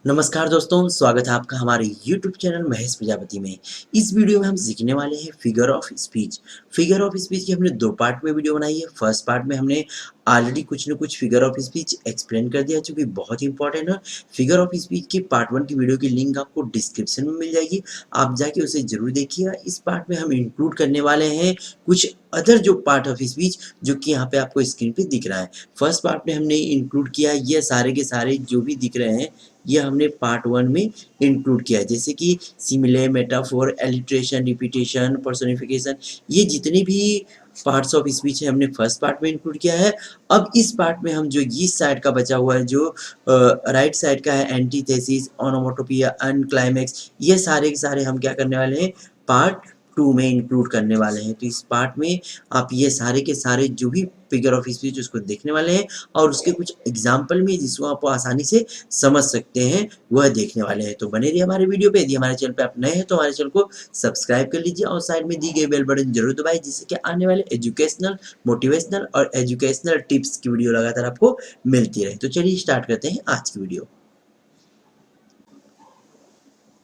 नमस्कार दोस्तों, स्वागत है आपका हमारे YouTube चैनल महेश प्रजापति में। इस वीडियो में हम सीखने वाले हैं figure of speech. Figure of speech की हमने दो पार्ट में वीडियो बनाई है। फर्स्ट पार्ट में हमने ऑलरेडी कुछ न कुछ फिगर ऑफ स्पीच एक्सप्लेन कर दिया, जो कि बहुत इंपॉर्टेंट है। फिगर ऑफ स्पीच की पार्ट 1 की वीडियो की लिंक आपको डिस्क्रिप्शन में मिल जाएगी, आप जाके उसे जरूर देखिएगा। इस पार्ट में हम इंक्लूड करने वाले हैं कुछ अदर जो पार्ट ऑफ स्पीच, जो कि यहाँ पे आपको स्क्रीन पे दिख रहा है। फर्स्ट पार्ट में हमने इंक्लूड किया ये सारे के सारे जो भी दिख रहे हैं, ये हमने पार्ट 1 में इंक्लूड किया है, जैसे कि सिमिले, मेटाफोर, एलिट्रेशन, रिपीटेशन, पर्सोनिफिकेशन, ये जितने भी पार्ट्स ऑफ स्पीच है हमने फर्स्ट पार्ट में इंक्लूड किया है। अब इस पार्ट में हम जो इस साइड का बचा हुआ है, जो राइट साइड का है, एंटीथेसिस, ओनोमोटोपिया, क्लाइमेक्स, ये सारे के सारे हम क्या करने वाले हैं, पार्ट 2 में इंक्लूड करने वाले हैं। तो इस पार्ट में आप ये सारे के सारे जो भी फिगर ऑफ स्पीच उसको देखने वाले हैं, और उसके कुछ एग्जाम्पल में जिसको आप आसानी से समझ सकते हैं वह देखने वाले हैं। तो बने रहिए हमारे वीडियो पे। यदि हमारे चैनल पे आप नए हैं तो हमारे चैनल को सब्सक्राइब कर लीजिए और साइड में दी गई बेल बटन जरूर दबाइए, जिससे कि आने वाले एजुकेशनल, मोटिवेशनल और एजुकेशनल टिप्स की वीडियो लगातार आपको मिलती रहे। तो चलिए स्टार्ट करते हैं आज की वीडियो।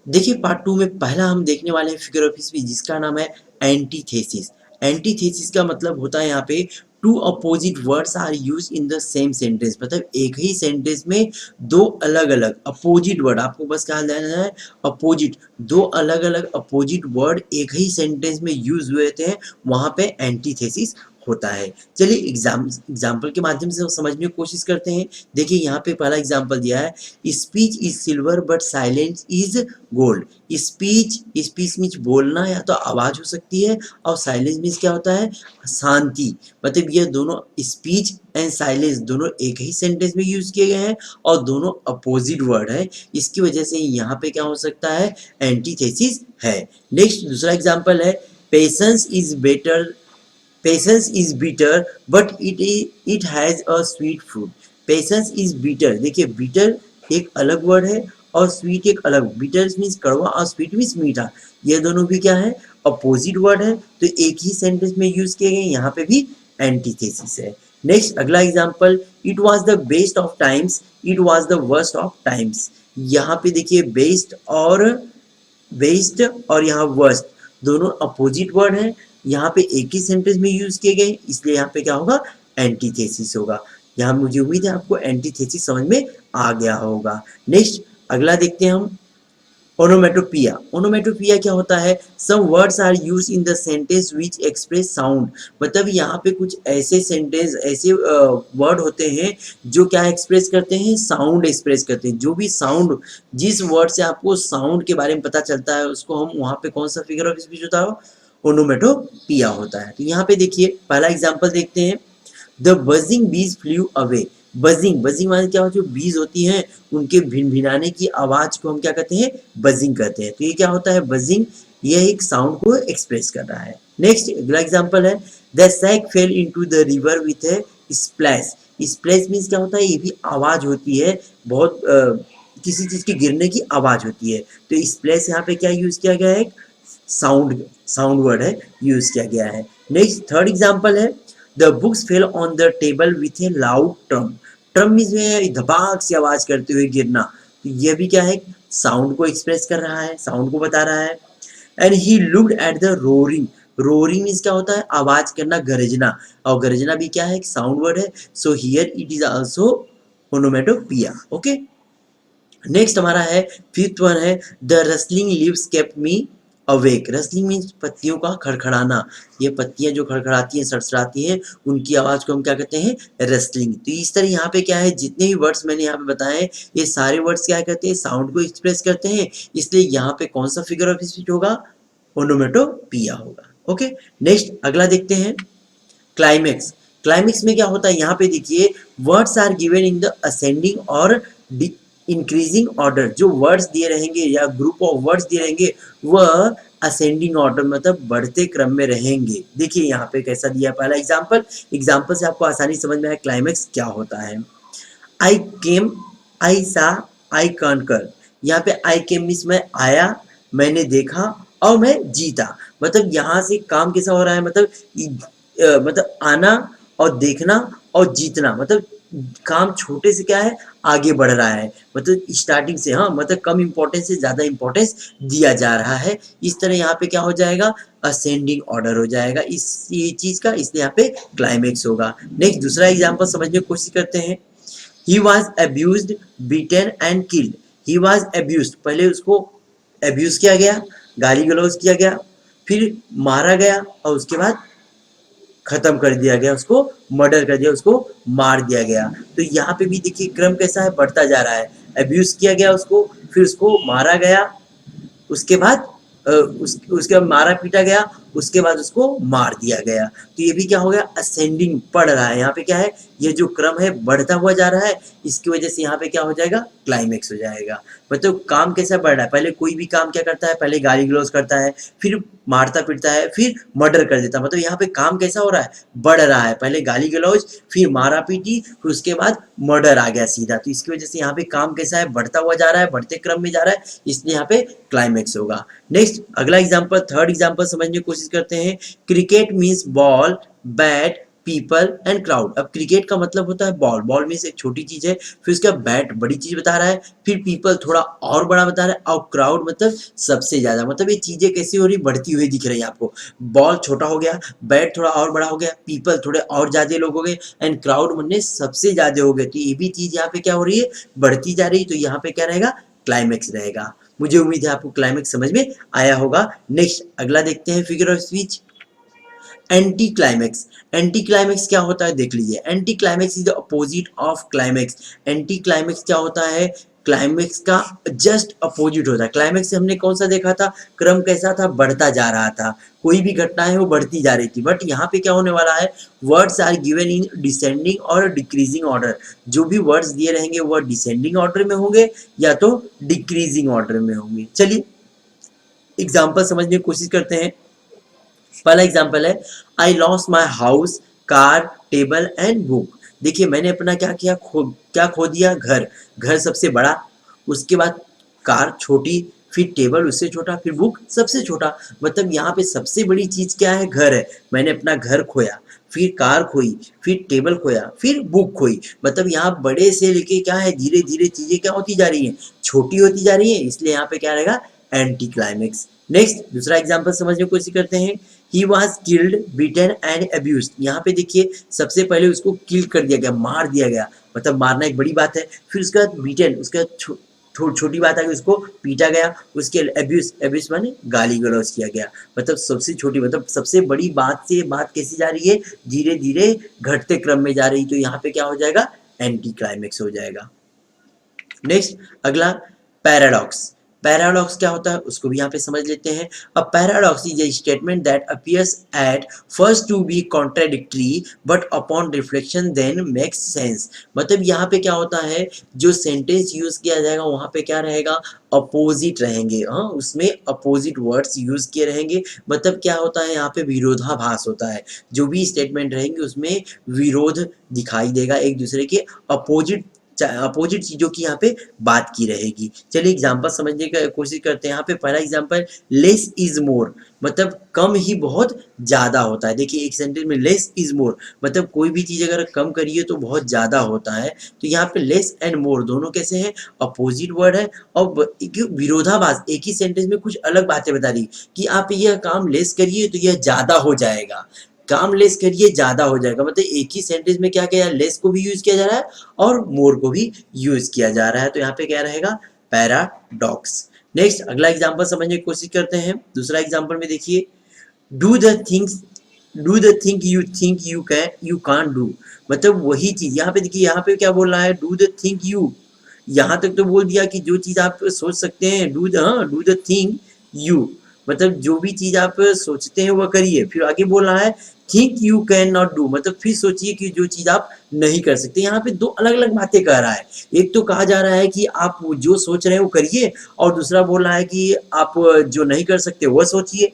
देखिए, पार्ट 2 में पहला हम देखने वाले हैं फिगर ऑफ स्पीच, जिसका नाम है एंटीथेसिस। एंटीथेसिस का मतलब होता है यहाँ पे two opposite words are use in the same sentence. मतलब एक ही सेंटेंस में दो अलग अलग अपोजिट वर्ड, आपको बस कहा जाना है अपोजिट, दो अलग अलग अपोजिट वर्ड एक ही सेंटेंस में यूज हुए थे, वहां पे एंटीथेसिस होता है। चलिए एग्जाम्पल के माध्यम से समझने की कोशिश करते हैं। देखिए यहाँ पे पहला एग्जाम्पल दिया है, speech is silver but silence is gold. Speech, speech means बोलना या तो आवाज हो सकती है, और साइलेंस मीन्स क्या होता है, शांति। मतलब ये दोनों स्पीच एंड साइलेंस दोनों एक ही सेंटेंस में यूज किए गए हैं, और दोनों अपोजिट वर्ड है। इसकी वजह से यहाँ पे क्या हो सकता है, एंटीथेसिस है। नेक्स्ट दूसरा एग्जाम्पल है, patience is better, patience is bitter but it has a sweet fruit. Patience is bitter, देखिए बिटर एक अलग वर्ड है और स्वीट एक अलग। बिटर मीन्स कड़वा और स्वीट मीन्स मीठा। ये दोनों भी क्या है, अपोजिट वर्ड है, तो एक ही सेंटेंस में यूज किए गए। यहाँ पे भी एंटीथेसिस है। नेक्स्ट अगला example, it was the best of times, it was the worst of times. यहाँ पे देखिए बेस्ट और यहाँ वर्स्ट दोनों अपोजिट वर्ड हैं, यहाँ पे एक ही सेंटेंस में यूज किए गए, इसलिए यहाँ पे क्या होगा, एंटीथेसिस होगा। यहाँ मुझे उम्मीद है आपको एंटीथेसिस समझ में आ गया होगा। नेक्स्ट अगला देखते हैं हम, ओनोमेटोपिया। ओनोमेटोपिया क्या होता है, some words are use in the sentence which express sound. मतलब यहाँ पे कुछ ऐसे सेंटेंस, ऐसे वर्ड होते हैं जो क्या एक्सप्रेस करते हैं, साउंड एक्सप्रेस करते हैं। जो भी साउंड, जिस वर्ड से आपको साउंड के बारे में पता चलता है, उसको हम वहाँ पे कौन सा फिगर ऑफ स्पीच होता है, ओनोमेटोपिया होता है। तो यहाँ पे देखिए पहला एग्जाम्पल देखते हैं, द बजिंग बीज फ्लू अवे। बजिंग, बजिंग माने क्या होती है, जो बीज होती हैं उनके भिनभिनाने की आवाज को हम क्या कहते हैं, बजिंग कहते हैं। तो ये क्या होता है, बजिंग, ये एक साउंड को एक्सप्रेस कर रहा है। नेक्स्ट अगला एग्जांपल है, the sack fell into the river with a splash. Splash means क्या होता है, ये भी आवाज होती है, बहुत किसी चीज के गिरने की आवाज होती है। तो स्प्लैश यहाँ पे क्या यूज किया गया है, साउंड, साउंड वर्ड है, यूज किया गया है। नेक्स्ट थर्ड एग्जांपल है, the books fell on the table with a loud thrum. Thrum means में धपाक से आवाज करते हुए गिरना। तो ये भी क्या है, साउंड को एक्सप्रेस कर रहा है, साउंड को बता रहा है। And he looked at the roaring. Roaring means क्या होता है, आवाज करना, गरजना, और गरजना भी क्या है, एक साउंड वर्ड है। So here it is also onomatopoeia. Okay, next हमारा है फिफ्थ वन है, the rustling leaves kept me awake. Rustling means पत्तियों का खड़खड़ाना। ये पत्तियां जो खड़खड़ाती हैं, सड़सड़ाती हैं, उनकी आवाज को हम क्या कहते हैं, रसलिंग। तो इस तरह यहाँ पे क्या है, जितने भी वर्ड्स मैंने यहाँ पे बताए हैं, ये सारे वर्ड्स क्या करते हैं, साउंड को एक्सप्रेस करते हैं। इसलिए यहाँ पे कौन सा फिगर ऑफ स्पीच होगा, ओनोमेटोपिया होगा। ओके, नेक्स्ट अगला देखते हैं, क्लाइमेक्स। क्लाइमेक्स में क्या होता है, यहाँ पे देखिए words are given in the ascending और इंक्रीजिंग ऑर्डर। जो वर्ड्स दिए रहेंगे या ग्रुप ऑफ वर्ड्स दिए रहेंगे वह असेंडिंग ऑर्डर, मतलब बढ़ते क्रम में रहेंगे। देखिए यहाँ पे कैसा दिया, पहला एग्जांपल, एग्जांपल से आपको आसानी समझ में आया क्लाइमेक्स क्या होता है। आई केम, आई सा, आई कॉन्कर। यहाँ पे आई केम मीन्स मैं आया, मैंने देखा और मैं जीता। मतलब यहाँ से काम कैसा हो रहा है, मतलब मतलब आना और देखना और जीतना। मतलब काम छोटे से क्या है आगे बढ़ रहा है, मतलब स्टार्टिंग से, हाँ मतलब कम इंपॉर्टेंस से ज़्यादा इंपॉर्टेंस दिया जा रहा है। इस तरह यहाँ पे क्या हो जाएगा, असेंडिंग ऑर्डर हो जाएगा इस ये चीज़ का, इसलिए यहाँ पे क्लाइमेक्स होगा। नेक्स्ट दूसरा एग्जाम्पल समझने की कोशिश करते हैं। He was abused, beaten and killed. He was abused, पहले उसको अब्यूज किया गया, गाली गलौज किया गया, फिर मारा गया और उसके बाद खत्म कर दिया गया, उसको मर्डर कर दिया, उसको मार दिया गया। तो यहाँ पे भी देखिए क्रम कैसा है, बढ़ता जा रहा है। अब्यूज किया गया उसको, फिर उसको मारा गया, उसके बाद उसके बाद मारा पीटा गया, उसके बाद उसको मार दिया गया। तो ये भी क्या हो गया, असेंडिंग पढ़ रहा है। यहाँ पे क्या है, ये जो क्रम है बढ़ता हुआ जा रहा है, इसकी वजह से यहाँ पे क्या हो जाएगा, क्लाइमेक्स हो जाएगा। मतलब काम कैसा बढ़ रहा है, पहले कोई भी काम क्या करता है, पहले गाली गलौज करता है, फिर मारता पीटता है, फिर मर्डर कर देता है। मतलब यहाँ पे काम कैसा हो रहा है, बढ़ रहा है। पहले गाली गलौज, फिर मारा पीटी, फिर उसके बाद मर्डर आ गया सीधा। तो इसकी वजह से यहाँ पे काम कैसा है, बढ़ता हुआ जा रहा है, बढ़ते क्रम में जा रहा है, इसलिए यहाँ पे क्लाइमेक्स होगा। नेक्स्ट अगला एग्जाम्पल, थर्ड एग्जाम्पल समझने की कोशिश करते हैं। Cricket means ball, bat, people and crowd. अब क्रिकेट का मतलब होता है बॉल, बॉल मीन्स एक छोटी चीज है, फिर उसका बैट बड़ी चीज बता रहा है, फिर पीपल थोड़ा और बड़ा बता रहा है, और क्राउड मतलब सबसे ज्यादा। मतलब ये चीजें कैसी हो रही, बढ़ती हुई दिख रही है आपको। बॉल छोटा हो गया, बैट थोड़ा और बड़ा हो गया, पीपल थोड़े और ज्यादा लोग हो गए, एंड क्राउड मतलब सबसे ज्यादा हो गए। तो ये भी चीज यहाँ पे क्या हो रही है, बढ़ती जा रही है। तो यहाँ पे क्या रहेगा, क्लाइमेक्स रहेगा। मुझे उम्मीद है आपको क्लाइमेक्स समझ में आया होगा। नेक्स्ट अगला देखते हैं, figure of speech. Anti climax. Anti climax क्या होता है देख लीजिए। Anti climax is the opposite of climax. Anti climax क्या होता है, क्लाइमेक्स का जस्ट अपोजिट होता है। क्लाइमेक्स से हमने कौन सा देखा था, क्रम कैसा था, बढ़ता जा रहा था, कोई भी घटना है वो बढ़ती जा रही थी। बट यहाँ पे क्या होने वाला है, words are given in descending और डिक्रीजिंग ऑर्डर। जो भी वर्ड्स दिए रहेंगे वो डिसेंडिंग ऑर्डर में होंगे या तो डिक्रीजिंग ऑर्डर में होंगे। चलिए एग्जाम्पल समझने की कोशिश करते हैं। पहला एग्जाम्पल है, I lost my house, car, table and book. देखिए मैंने अपना क्या किया, क्या खो दिया, घर। घर सबसे बड़ा, उसके बाद कार छोटी, फिर टेबल उससे छोटा, फिर बुक सबसे छोटा। मतलब यहाँ पे सबसे बड़ी चीज क्या है, घर है। मैंने अपना घर खोया, फिर कार खोई, फिर टेबल खोया, फिर बुक खोई। मतलब यहाँ बड़े से लेके क्या है, धीरे धीरे चीजें क्या होती जा रही हैं, छोटी होती जा रही है। इसलिए यहाँ पे क्या रहेगा, एंटी क्लाइमेक्स। नेक्स्ट दूसरा एग्जाम्पल समझने की कोशिश करते हैं। He was killed, beaten and abuse. यहाँ पे देखिए सबसे पहले उसको किल कर दिया गया, मार दिया गया, मतलब मारना एक बड़ी बात है। फिर उसके बाद बीटन, उसके बाद छोटी बात आ गई, उसको पीटा गया। उसके अब्यूज, अब्यूज माने गाली गलौज किया गया। मतलब सबसे छोटी, मतलब सबसे बड़ी बात से बात कैसी जा रही है, धीरे धीरे घटते क्रम में जा रही। तो यहाँ पे क्या हो जाएगा, एंटी क्लाइमेक्स हो जाएगा। नेक्स्ट अगला, पैराडॉक्स। पैराडॉक्स क्या होता है उसको भी यहाँ पे समझ लेते हैं। A paradox is a statement that appears at first to be contradictory but upon reflection then makes sense. मतलब यहाँ पे क्या होता है, जो सेंटेंस यूज किया जाएगा वहां पे क्या रहेगा, अपोजिट रहेंगे। हाँ उसमें अपोजिट वर्ड्स यूज किए रहेंगे। मतलब क्या होता है, यहाँ पे विरोधाभास होता है। जो भी स्टेटमेंट रहेंगे उसमें विरोध दिखाई देगा, एक दूसरे के अपोजिट अपोजिट चीजों की यहाँ पे बात की रहेगी। चलिए एग्जांपल समझने की कोशिश करते हैं। यहाँ पे पहला एग्जांपल, लेस इज मोर। मतलब कम ही बहुत ज्यादा होता है। देखिए एक सेंटेंस में लेस इज मोर, मतलब कोई भी चीज अगर कम करिए तो बहुत ज्यादा होता है। तो यहाँ पे लेस एंड मोर दोनों कैसे हैं, अपोजिट वर्ड है। और विरोधाभास, एक ही सेंटेंस में कुछ अलग बातें बता रही कि आप यह काम लेस करिए तो यह ज्यादा हो जाएगा, काम लेस करिए ज्यादा हो जाएगा। मतलब एक ही सेंटेंस में क्या किया, लेस को भी यूज किया जा रहा है और मोर को भी यूज किया जा रहा है। तो यहाँ पे क्या रहेगा, पैराडॉक्स। नेक्स्ट अगला एग्जांपल समझने की कोशिश करते हैं। दूसरा एग्जांपल में देखिए, do the things, do the thing you think you can't do. मतलब वही चीज यहाँ पे देखिए, यहाँ पे क्या बोल रहा है, डू द थिंग यू। यहाँ तक तो बोल दिया कि जो चीज आप सोच सकते हैं, डू द थिंग यू, मतलब जो भी चीज आप सोचते हैं वह करिए। फिर आगे बोल रहा है think you can not do, मतलब फिर सोचिए कि जो चीज आप नहीं कर सकते। यहाँ पे दो अलग अलग बातें कह रहा है। एक तो कहा जा रहा है कि आप जो सोच रहे हैं वो करिए, और दूसरा बोल रहा है कि आप जो नहीं कर सकते वह सोचिए।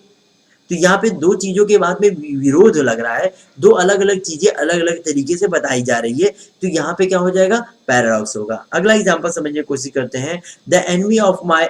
तो यहाँ पे दो चीजों के बाद में विरोध लग रहा है, दो अलग अलग चीजें अलग अलग तरीके से बताई जा रही है। तो यहाँ पे क्या हो जाएगा, पैराडॉक्स होगा। अगला एग्जांपल समझने की कोशिश करते हैं। The enemy of my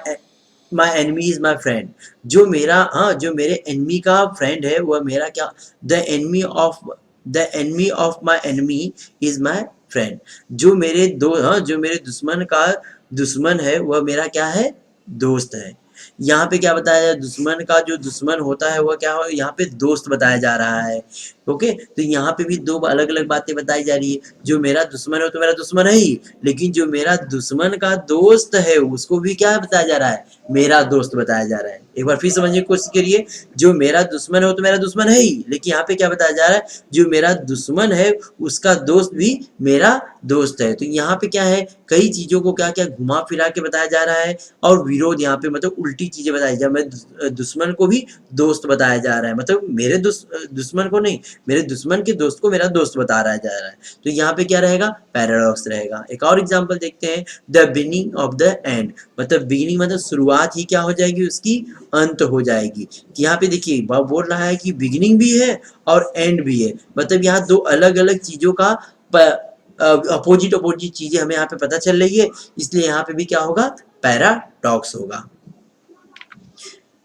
enemy is my friend. जो मेरा, हाँ जो मेरे एनिमी का फ्रेंड है वह मेरा क्या, the enemy of my enemy is my friend. जो मेरे दो हाँ जो मेरे दुश्मन का दुश्मन है वह मेरा क्या है, दोस्त है। यहाँ पे क्या बताया जाए, दुश्मन का जो दुश्मन होता है वह क्या हो, यहाँ पे दोस्त बताया जा रहा है। ओके, तो यहाँ पे भी दो अलग अलग बातें बताई जा रही है। जो मेरा दुश्मन है तो मेरा दुश्मन है ही, लेकिन जो मेरा दुश्मन का दोस्त है उसको भी क्या बताया जा रहा है, मेरा दोस्त बताया जा रहा है। एक बार फिर समझने की कोशिश करिए, जो मेरा दुश्मन है वो तो मेरा दुश्मन है ही, लेकिन यहाँ पे क्या बताया जा रहा है, जो मेरा दुश्मन है उसका दोस्त भी मेरा दोस्त है। तो यहाँ पे क्या है, कई चीजों को क्या क्या घुमा फिरा के बताया जा रहा है, और विरोध यहाँ पे मतलब उल्टी चीजें बताई जा रही है। दुश्मन को भी दोस्त बताया जा रहा है, मतलब मेरे दुश्मन को नहीं, मेरे दुश्मन के दोस्त को मेरा दोस्त बता रहा जा रहा है। तो यहाँ पे क्या रहेगा, पैराडॉक्स रहेगा। एक और एग्जांपल देखते हैं, the beginning of the end, मतलब बिगिनिंग मतलब शुरुआत ही क्या हो जाएगी उसकी, अंत हो जाएगी। यहाँ पे देखिए बोल रहा है कि बिगिनिंग भी है और एंड भी है, मतलब यहाँ दो अलग अलग चीजों का अपोजिट अपोजिट चीजें हमें यहाँ पे पता चल रही है, इसलिए यहाँ पे भी क्या होगा, पैराडॉक्स होगा।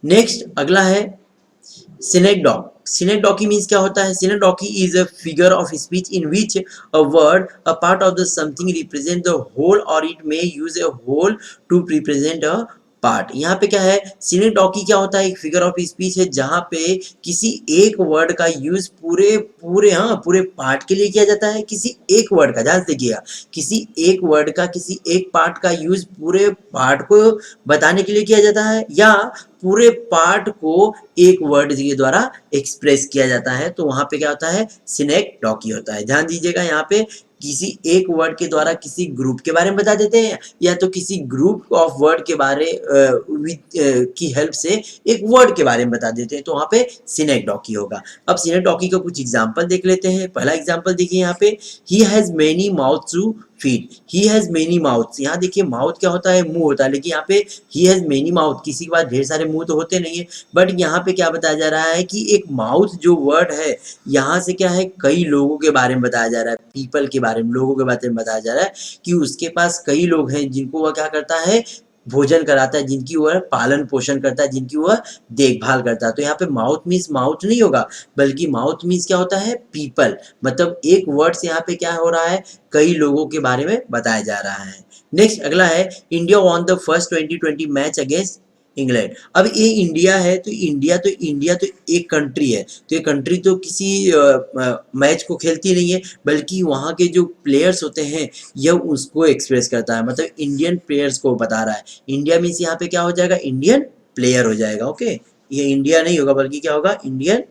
नेक्स्ट अगला है सिनेक्डॉक। सिनेक्डॉकी मीन्स क्या होता है, synecdoche is a figure of speech in which a word a part of the something represent the whole or it may use a whole to represent a part. यहाँ पे क्या है, सिनेक्डॉकी क्या होता है, एक फिगर ऑफ स्पीच है जहाँ पे किसी एक वर्ड का यूज पूरे पूरे पूरे पार्ट के लिए किया जाता है। किसी एक वर्ड का, ध्यान से देखिएगा, किसी एक वर्ड का किसी एक पार्ट का यूज पूरे पार्ट को बताने के लिए किया जाता है, या पूरे पार्ट को एक वर्ड के द्वारा एक्सप्रेस किया जाता है, तो वहां पे क्या होता है, सिनेक्डॉकी होता है। ध्यान दीजिएगा, यहाँ पे किसी एक वर्ड के द्वारा किसी ग्रुप के बारे में बता देते हैं, या तो किसी ग्रुप ऑफ वर्ड के बारे की हेल्प से एक वर्ड के बारे में बता देते हैं, तो वहां पे सिनेक्डॉकी होगा। अब सिनेक्डॉकी का कुछ एग्जांपल देख लेते हैं। पहला एग्जांपल देखिए यहाँ पे, he has many mouth to feed. He has many mouth, यहाँ देखिए माउथ क्या होता है, मुंह होता है, लेकिन यहाँ पे ही हैज मेनी माउथ, किसी के पास ढेर सारे मुंह तो होते नहीं है, बट यहाँ पे क्या बताया जा रहा है कि एक माउथ जो वर्ड है, यहाँ से क्या है, कई लोगों के बारे में बताया जा रहा है, पीपल के बारे में, लोगों के बारे में बताया जा रहा है कि उसके पास कई लोग हैं जिनको वह क्या करता है, भोजन कराता है, जिनकी वह पालन पोषण करता है, जिनकी वह देखभाल करता है। तो यहाँ पे माउथ मीन्स माउथ नहीं होगा, बल्कि माउथ मीन्स क्या होता है, पीपल, मतलब एक वर्ड से यहाँ पे क्या हो रहा है, कई लोगों के बारे में बताया जा रहा है। नेक्स्ट अगला है, India won the first 2020 match against England. अब ये इंडिया है, तो इंडिया तो एक कंट्री है, तो ये कंट्री तो किसी मैच को खेलती नहीं है, बल्कि वहाँ के जो प्लेयर्स होते हैं यह उसको एक्सप्रेस करता है, मतलब इंडियन प्लेयर्स को बता रहा है। इंडिया मीन्स यहाँ पे क्या हो जाएगा, इंडियन प्लेयर हो जाएगा। ओके, ये इंडिया नहीं होगा, बल्कि क्या होगा, इंडियन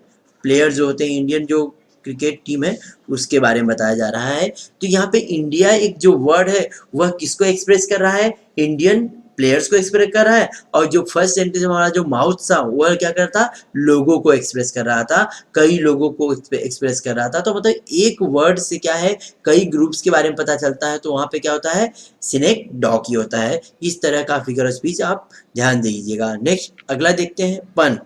प्लेयर जो होते हैं, इंडियन जो क्रिकेट टीम है उसके बारे में बताया जा रहा है। तो यहाँ पे इंडिया एक जो वर्ड है वह किसको एक्सप्रेस कर रहा है, इंडियन प्लेयर्स को एक्सप्रेस कर रहा है, और जो फर्स्ट सेंटेंस हमारा जो माउथ था वह क्या करता, लोगों को एक्सप्रेस कर रहा था, कई लोगों को एक्सप्रेस कर रहा था। तो मतलब एक वर्ड से क्या है, कई ग्रुप्स के बारे में पता चलता है, तो वहां पे क्या होता है, सिनेक्डॉकी होता है। इस तरह का फिगर ऑफ स्पीच आप ध्यान दीजिएगा। नेक्स्ट अगला देखते हैं, पन।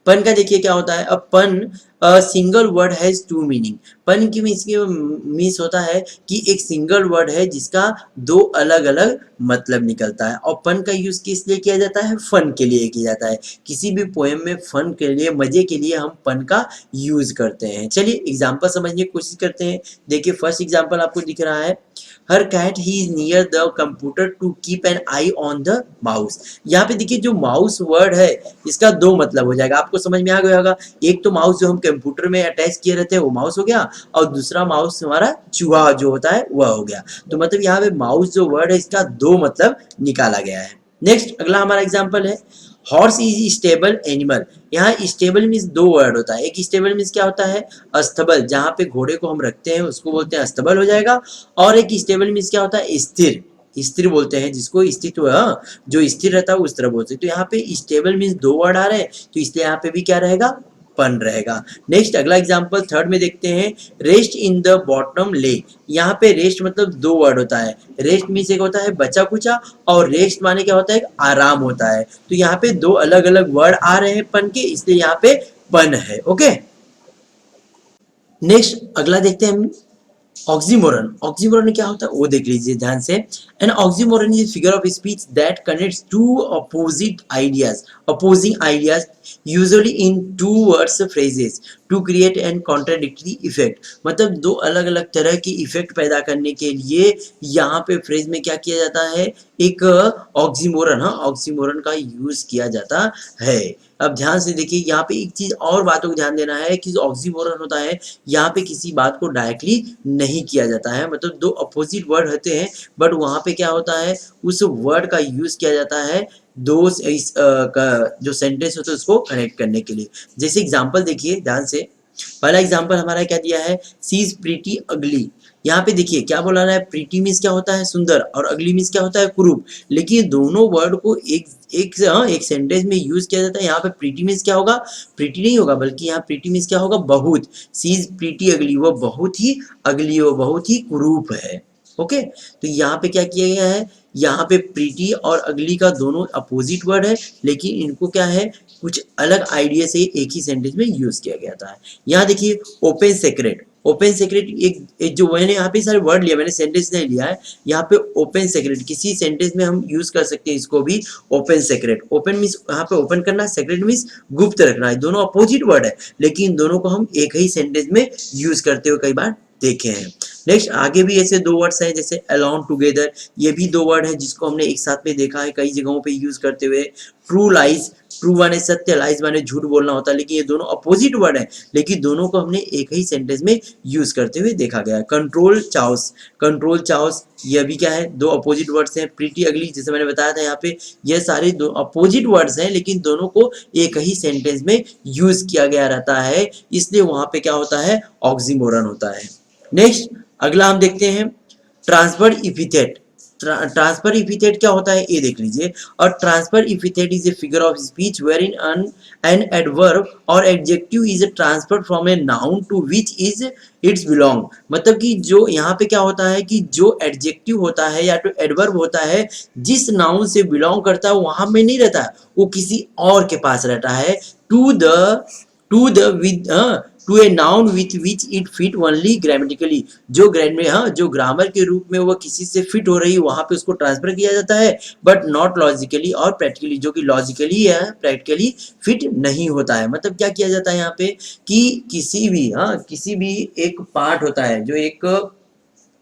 पन का देखिए क्या होता है, अब pun single word has two meaning. Pun की मीन्स होता है कि एक सिंगल वर्ड है जिसका दो अलग अलग मतलब निकलता है, और पन का यूज किस लिए किया जाता है, फन के लिए किया जाता है। किसी भी पोएम में फन के लिए, मजे के लिए हम पन का यूज करते हैं। चलिए एग्जाम्पल समझने की कोशिश करते हैं। देखिए फर्स्ट एग्जाम्पल आपको दिख रहा है, her cat he is near the computer to keep an eye on the mouse. यहाँ पे देखिए जो माउस वर्ड है इसका दो मतलब हो जाएगा, आपको समझ में आ गया होगा। एक तो माउस जो हम कंप्यूटर में अटैच किए रहते हैं वो माउस हो गया, और दूसरा माउस हमारा चूहा जो होता है वह हो गया। तो मतलब यहाँ पे माउस जो वर्ड है इसका दो मतलब निकाला गया है। नेक्स्ट अगला हमारा एग्जाम्पल है, हॉर्स इज स्टेबल एनिमल। यहाँ स्टेबल मीन्स दो वर्ड होता है, एक स्टेबल मीन्स क्या होता है, अस्तबल, जहाँ पे घोड़े को हम रखते हैं उसको बोलते हैं अस्तबल हो जाएगा, और एक स्टेबल मीन्स क्या होता है, स्थिर, स्थिर बोलते हैं जिसको, स्थिर जो स्थिर रहता है उस तरह बोलते हैं। तो यहाँ पे स्टेबल मीन्स दो वर्ड आ रहे हैं, तो इसलिए यहाँ पे भी क्या रहेगा, पन रहेगा। नेक्स्ट अगला एग्जांपल थर्ड में देखते हैं, रेस्ट इन द बॉटम ले। यहाँ पे रेस्ट मतलब दो वर्ड होता है, रेस्ट मीन्स एक होता है बचा कुचा, और रेस्ट माने क्या होता है, आराम होता है। तो यहाँ पे दो अलग अलग वर्ड आ रहे हैं पन के, इसलिए यहाँ पे पन है। ओके, नेक्स्ट अगला देखते हैं हम, ऑक्सीमोरन। ऑक्सीमोरन क्या होता है वो देख लीजिए ध्यान से। An oxymoron is figure of speech that connects two opposite ideas, opposing ideas usually in two words phrases to create an contradictory effect. मतलब दो अलग अलग तरह की इफेक्ट पैदा करने के लिए यहाँ पे फ्रेज में क्या किया जाता है, एक ऑक्सीमोरन, हाँ ऑक्सीमोरन का यूज किया जाता है। अब ध्यान से देखिए, यहाँ पे एक चीज और बातों को ध्यान देना है कि जो ऑक्सीमोरन होता है यहाँ पे किसी बात को डायरेक्टली नहीं किया जाता है, मतलब दो अपोजिट वर्ड होते हैं बट वहाँ पे क्या होता है, उस वर्ड का यूज किया जाता है दो का जो सेंटेंस होता है उसको कनेक्ट करने के लिए। जैसे एग्जांपल देखिए ध्यान से, पहला एग्जांपल हमारा क्या दिया है, सी इज प्रीटी अगली। यहाँ पे देखिए क्या बोला रहा है, प्रीटी मीन्स क्या होता है सुंदर और अगली मीन्स क्या होता है कुरूप, लेकिन दोनों वर्ड को एक सेंटेंस में यूज किया जाता है। यहाँ पे प्रीटी मीन्स क्या होगा, प्रीटी नहीं होगा बल्कि यहाँ प्रीटी मीन्स क्या होगा, बहुत। सी इज प्रीटी अगली, वो बहुत ही अगली, वो बहुत ही कुरूप है। ओके, तो यहाँ पे क्या किया गया है, यहाँ पे प्रीटी और अगली का दोनों अपोजिट वर्ड है लेकिन इनको क्या है, कुछ अलग आइडिया से एक ही सेंटेंस में यूज किया गया था। यहाँ देखिए ओपन सेक्रेट, ओपन सेक्रेट एक जो मैंने यहाँ पे सारे वर्ड लिया, मैंने सेंटेंस नहीं लिया है। यहाँ पे ओपन सेक्रेट किसी सेंटेंस में हम यूज कर सकते हैं इसको भी, ओपन सेक्रेट। ओपन मीन्स यहाँ पे ओपन करना, सेक्रेट मीन्स गुप्त रखना है, दोनों अपोजिट वर्ड है लेकिन दोनों को हम एक ही सेंटेंस में यूज करते हुए कई बार देखे हैं। नेक्स्ट आगे भी ऐसे दो वर्ड्स हैं जैसे अलोन टुगेदर, ये भी दो वर्ड है जिसको हमने एक साथ में देखा है कई जगहों पे यूज करते हुए। ट्रू लाइज, ट्रू माने सत्य, लाइज माने झूठ बोलना होता है, लेकिन ये दोनों अपोजिट वर्ड है लेकिन दोनों को हमने एक ही सेंटेंस में यूज करते हुए देखा गया है। कंट्रोल चाउस, कंट्रोल चाउस ये भी क्या है, दो अपोजिट वर्ड्स हैं। प्रीटी अगली जैसे मैंने बताया था यहाँ पे, ये सारे दो अपोजिट वर्ड्स हैं लेकिन दोनों को एक ही सेंटेंस में यूज किया गया रहता है, इसलिए वहां पे क्या होता है, ऑक्सीमोरन होता है। नेक्स्ट अगला हम देखते हैं ट्रांसफर इपिथेट। ट्रांसफर इपिथेट क्या होता है ये देख लीजिए। और transfer epithet is a figure of speech wherein an adverb or adjective is transferred from a noun to which is its belong. मतलब कि जो यहाँ पे क्या होता है कि जो एडजेक्टिव होता है या तो एडवर्ब होता है जिस नाउन से बिलोंग करता है वहां में नहीं रहता है, वो किसी और के पास रहता है, to the with to a noun with which it fit only grammatically. जो जो ग्रामर के रूप में वो किसी से फिट हो रही है वहां पे उसको ट्रांसफर किया जाता है, बट नॉट लॉजिकली और प्रैक्टिकली, जो कि लॉजिकली या प्रैक्टिकली फिट नहीं होता है। मतलब क्या किया जाता है यहाँ पे कि किसी भी एक पार्ट होता है जो एक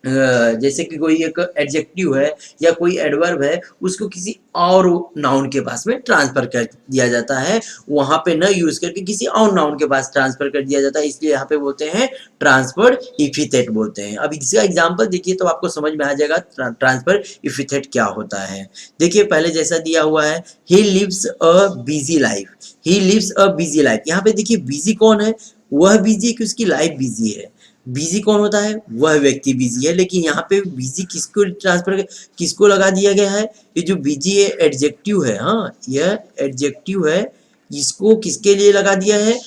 जैसे कि कोई एक एडजेक्टिव है या कोई एडवर्ब है उसको किसी और नाउन के पास में ट्रांसफर कर दिया जाता है, वहां पे न यूज करके किसी और नाउन के पास ट्रांसफर कर दिया जाता है, इसलिए यहाँ पे बोलते हैं ट्रांसफर इपिथेट बोलते हैं। अब इसका एग्जांपल देखिए तो आपको समझ में आ जाएगा ट्रांसफर इपिथेट क्या होता है। देखिए पहले जैसा दिया हुआ है, he lives a busy life, he lives a busy life. यहाँ पे देखिए बिजी कौन है, वह बिजी है कि उसकी लाइफ बिजी है। बिजी कौन होता है, वह व्यक्ति बिजी है, लेकिन यहाँ पे बिजी किसको लगा दिया गया है, ये जो बिजी है एडजेक्टिव है, हाँ यह एडजेक्टिव है, इसको किसके लिए लगा दिया है,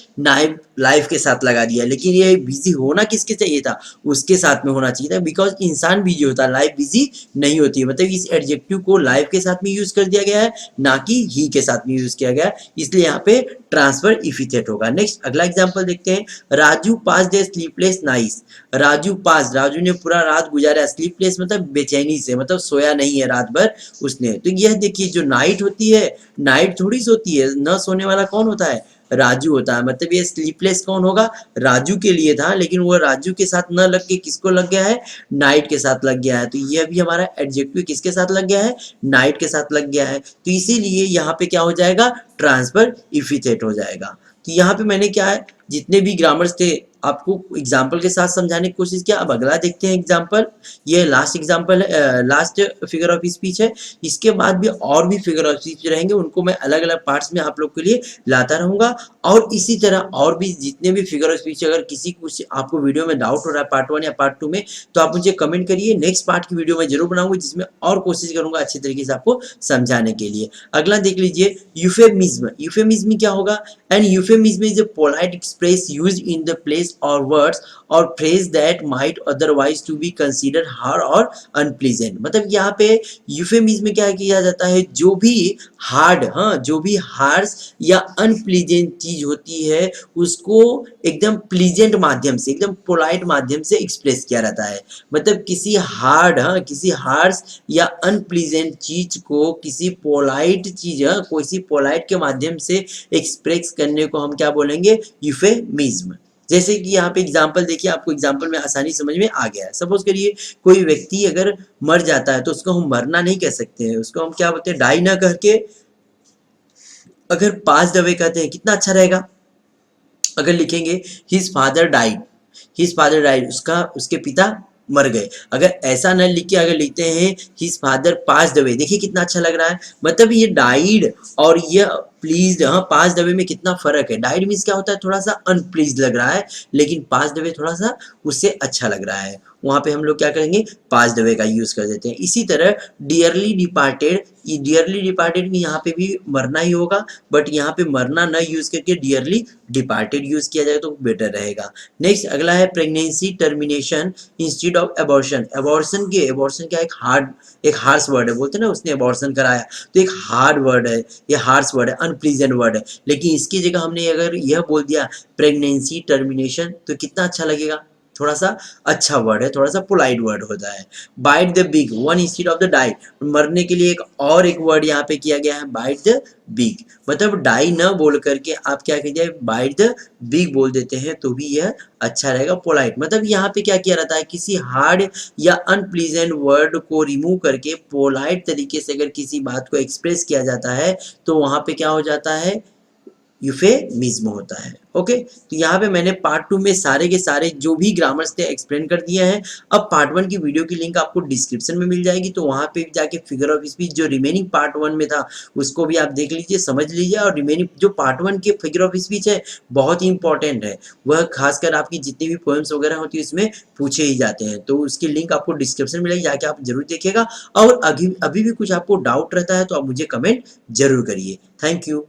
लाइफ के साथ लगा दिया है। लेकिन ये बिजी होना किसके चाहिए था, उसके साथ में होना चाहिए था, बिकॉज इंसान बिजी होता है, लाइफ बिजी नहीं होती है। मतलब इस एडजेक्टिव को लाइफ के साथ में यूज कर दिया गया है, ना कि ही के साथ में यूज किया गया है, इसलिए यहाँ पे ट्रांसफर इफिथेट होगा। नेक्स्ट अगला एग्जाम्पल देखते हैं, राजू पास डे स्लीपलेस नाइट्स। राजू ने पूरा रात गुजारा, स्लीपलेस मतलब बेचैनी से, मतलब सोया नहीं है रात भर उसने। तो यह देखिए जो नाइट होती है, नाइट थोड़ी सोती है, न सोने वाला कौन होता है, राजू होता है। मतलब ये स्लीपलेस कौन होगा, राजू के लिए था, लेकिन वो राजू के साथ न लग के किसको लग गया है, नाइट के साथ लग गया है। तो ये भी हमारा एडजेक्टिव किसके साथ लग गया है, नाइट के साथ लग गया है, तो इसीलिए यहाँ पे क्या हो जाएगा, ट्रांसफर इफिथेट हो जाएगा। तो यहाँ पे मैंने क्या है, जितने भी ग्रामर्स थे आपको एग्जाम्पल के साथ समझाने की कोशिश किया। अब अगला देखते हैं एग्जाम्पल, ये लास्ट एग्जाम्पल है, लास्ट फिगर ऑफ स्पीच है। इसके बाद भी और भी फिगर ऑफ स्पीच रहेंगे, उनको मैं अलग अलग पार्ट्स में आप लोग के लिए लाता रहूंगा। और इसी तरह और भी जितने भी फिगर ऑफ स्पीच, अगर किसी कुछ आपको वीडियो में डाउट हो रहा है पार्ट 1 या पार्ट 2 में, तो आप मुझे कमेंट करिए, नेक्स्ट पार्ट की वीडियो मैं जरूर बनाऊंगा जिसमें और कोशिश करूंगा अच्छे तरीके से आपको समझाने के लिए। अगला देख लीजिए यूफेमिज्म। यूफेमिज्म क्या होगा, and euphemism is a polite express used in the place or words or phrase that might otherwise to be considered hard or unpleasant। मतलब यहाँ पे यूफेमिज्म में क्या किया जाता है, जो भी हार्ड, हाँ, जो भी हार्श या अनप्लीजेंट चीज होती है उसको एकदम प्लीजेंट माध्यम से, एकदम पोलाइट माध्यम से एक्सप्रेस किया जाता है। मतलब किसी हार्ड, हाँ, किसी हार्श या अनप्लीजेंट चीज को किसी पोलाइट चीज, हाँ, किसी पोलाइट के माध्यम से एक्सप्रेस करने को हम क्या बोलेंगे, यूफेमिज्म। जैसे कि यहाँ पे एग्जाम्पल देखिए, आपको एग्जाम्पल में आसानी समझ में आ गया है। सपोज करिए कोई व्यक्ति अगर मर जाता है तो उसको हम मरना नहीं कह सकते हैं, उसको हम क्या बोलते हैं, डाई ना कह के अगर पास्ट अवे कहते हैं, कितना अच्छा रहेगा। अगर लिखेंगे his father died, his father died, उसका, उसके पिता मर गए। अगर ऐसा न लिख के अगर लिखते हैं हिज फादर पास्ड अवे, देखिए कितना अच्छा लग रहा है। मतलब ये डाइड और ये प्लीज्ड, हाँ, पास्ड अवे में कितना फर्क है। डाइड मीन्स क्या होता है, थोड़ा सा अनप्लीज्ड लग रहा है, लेकिन पास्ड अवे थोड़ा सा उससे अच्छा लग रहा है। वहां पे हम लोग क्या करेंगे, पास्ड अवे का यूज कर देते हैं। इसी तरह डियरली डिपार्टेड, ये डियरली डिपार्टेड में यहाँ पे भी मरना ही होगा, बट यहाँ पे मरना न यूज करके डियरली डिपार्टेड यूज किया जाए तो बेटर रहेगा। नेक्स्ट अगला है pregnancy termination instead of abortion. Abortion के, एबॉर्शन क्या एक हार्श वर्ड है, बोलते हैं ना उसने एबॉर्शन कराया, तो एक हार्ड वर्ड है, ये हार्श वर्ड है, अनप्लीजेंट वर्ड है। लेकिन इसकी जगह हमने अगर यह बोल दिया प्रेगनेंसी टर्मिनेशन तो कितना अच्छा लगेगा, थोड़ा सा अच्छा वर्ड है, थोड़ा सा पोलाइट वर्ड होता है। Bite the big one instead of the die, मरने के लिए एक और एक वर्ड यहाँ पे किया गया है, बाइट द बिग। मतलब डाई न बोल करके आप क्या कीजिए, बाइट द बिग बोल देते हैं तो भी यह अच्छा रहेगा, पोलाइट। मतलब यहाँ पे क्या किया रहता है, किसी हार्ड या अनप्लीजेंट वर्ड को रिमूव करके पोलाइट तरीके से अगर किसी बात को एक्सप्रेस किया जाता है तो वहां पे क्या हो जाता है, यूफेमिज्म होता है। ओके, तो यहाँ पे मैंने पार्ट 2 में सारे के सारे जो भी ग्रामर्स थे एक्सप्लेन कर दिए हैं। अब पार्ट 1 की वीडियो की लिंक आपको डिस्क्रिप्शन में मिल जाएगी, तो वहाँ पे जाके फिगर ऑफ स्पीच जो रिमेनिंग पार्ट 1 में था उसको भी आप देख लीजिए, समझ लीजिए। और रिमेनिंग जो पार्ट 1 के फिगर ऑफ स्पीच है बहुत ही इंपॉर्टेंट है, वह खासकर आपकी जितनी भी पोएम्स वगैरह होती है उसमें पूछे ही जाते हैं। तो उसकी लिंक आपको डिस्क्रिप्शन में मिलेगी, जाके आप जरूर देखिएगा। और अभी भी कुछ आपको डाउट रहता है तो आप मुझे कमेंट जरूर करिए। Thank you.